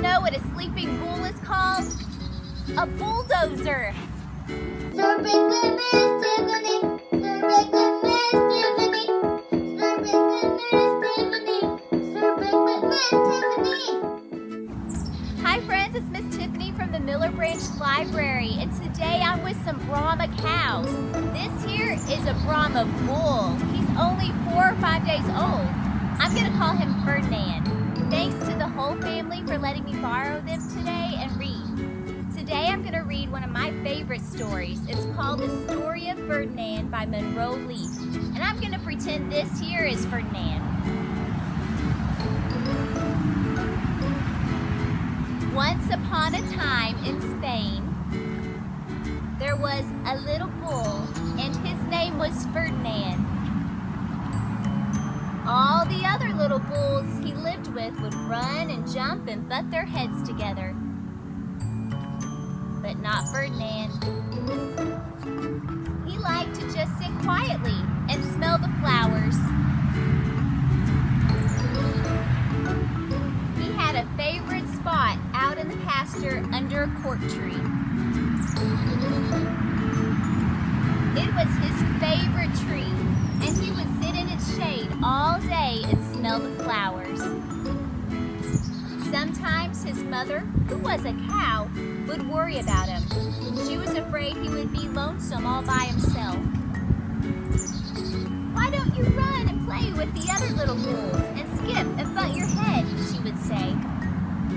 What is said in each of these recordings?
know what a sleeping bull is called? A bulldozer. Serving with Miss Tiffany. Serving with Miss Tiffany. Serving with Miss Tiffany. Serving with Miss Tiffany. Hi friends, it's Miss Tiffany from the Miller Branch Library, and today I'm with some Brahma cows. This here is a Brahma bull. He's only 4 or 5 days old. I'm going to call him Ferdinand. Thanks to the whole family for letting me borrow them today and read. Today I'm going to read one of my favorite stories. It's called The Story of Ferdinand by Munro Leaf. And I'm going to pretend this here is Ferdinand. Once upon a time in Spain, there was a little bull and his name was Ferdinand. All the other little bulls he lived with would run and jump and butt their heads together. But not Ferdinand. He liked to just sit quietly and smell the flowers. He had a favorite spot out in the pasture under a cork tree. It was his favorite tree, and he would sit in its shade all day and smell the flowers. Sometimes his mother, who was a cow, would worry about him. She was afraid he would be lonesome all by himself. "Why don't you run and play with the other little bulls and skip and butt your head?" she would say.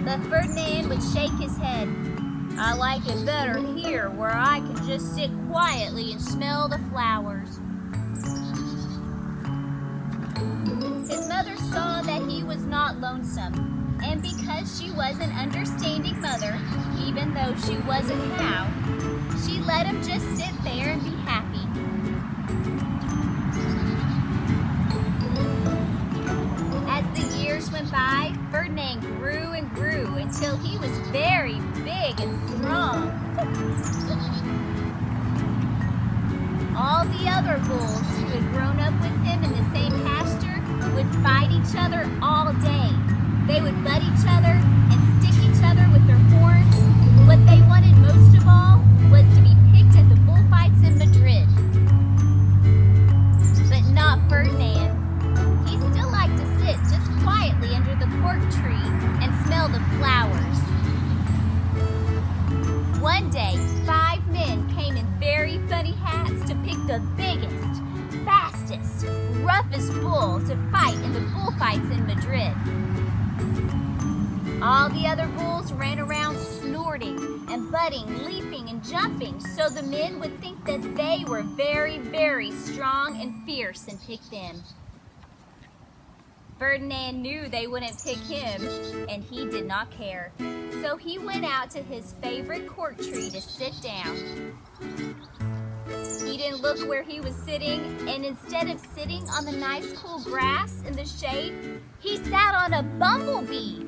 But Ferdinand would shake his head. "I like it better here where I can just sit quietly and smell the flowers." His mother saw that he was not lonesome. And because she was an understanding mother, even though she was a cow, she let him just sit there and be happy. As the years went by, Ferdinand grew and grew until he was very big and strong. All the other bulls who had grown up with him in the same pasture would fight each other all day. They would butt each other and stick each other with their horns. What they wanted most of all was to be picked at the bullfights in Madrid. But not Ferdinand. He still liked to sit just quietly under the cork tree and smell the flowers. One day, 5 men came in very funny hats to pick the biggest, fastest, roughest bull to fight in the bullfights in Madrid. All the other bulls ran around snorting and butting, leaping and jumping so the men would think that they were very, very strong and fierce and pick them. Ferdinand knew they wouldn't pick him, and he did not care. So he went out to his favorite cork tree to sit down. He didn't look where he was sitting, and instead of sitting on the nice cool grass in the shade, he sat on a bumblebee.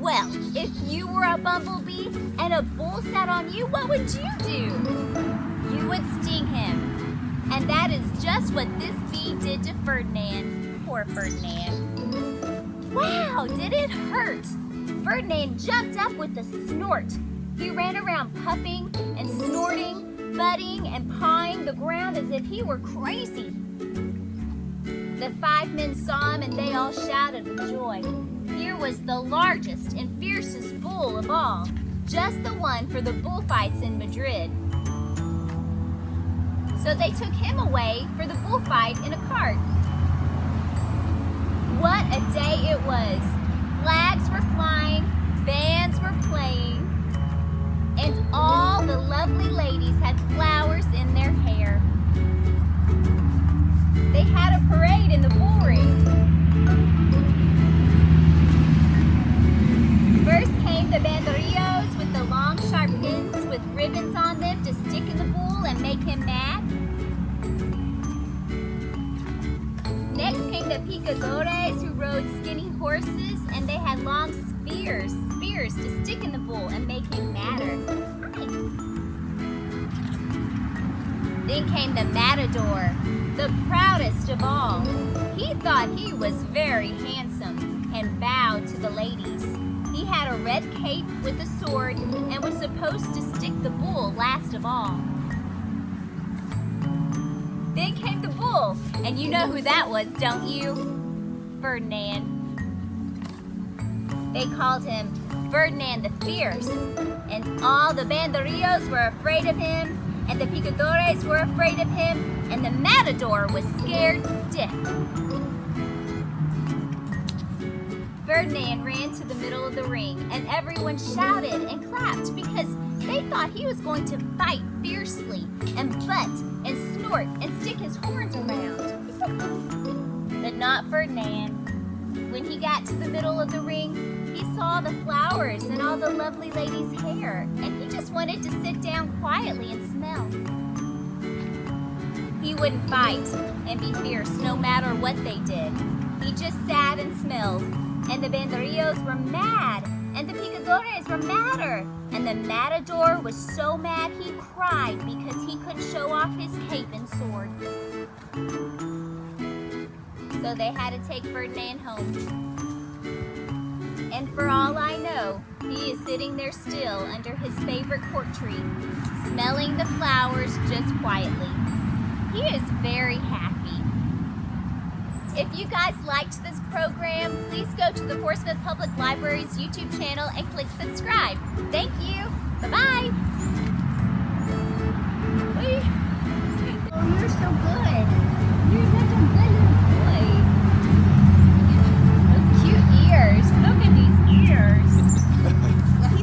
Well, if you were a bumblebee and a bull sat on you, what would you do? You would sting him. And that is just what this bee did to Ferdinand. Poor Ferdinand. Wow, did it hurt? Ferdinand jumped up with a snort. He ran around puffing and snorting, butting and pawing the ground as if he were crazy. The 5 men saw him and they all shouted with joy. Here was the largest and fiercest bull of all, just the one for the bullfights in Madrid. So they took him away for the bullfight in a cart. What a day it was! Flags were flying, bands were playing, and all the lovely ladies had flowers in their hair. They had a parade in the bull ring. First came the banderillos with the long sharp pins with ribbons on them to stick in the bull and make him mad. Next came the picadores who rode skinny horses and they had long spears to stick in the bull and make him madder. Then came the matador, the proudest of all. He thought he was very handsome and bowed to the ladies. He had a red cape with a sword and was supposed to stick the bull last of all. Then came the bull, and you know who that was, don't you? Ferdinand. They called him Ferdinand the Fierce, and all the banderillos were afraid of him, and the picadores were afraid of him, and the matador was scared stiff. Ferdinand ran to the middle of the ring, and everyone shouted and clapped because they thought he was going to fight fiercely and butt and snort and stick his horns around. But not Ferdinand. When he got to the middle of the ring, he saw the flowers and all the lovely ladies' hair, and he just wanted to sit down quietly and smell. He wouldn't fight and be fierce no matter what they did. He just sat and smelled, and the banderillos were mad, and the picadores were madder, and the matador was so mad he cried because he couldn't show off his cape and sword. So they had to take Ferdinand home. And for all I know, he is sitting there still under his favorite court tree, smelling the flowers just quietly. He is very happy. If you guys liked this program, please go to the Fort Smith Public Library's YouTube channel and click subscribe. Thank you. Bye-bye.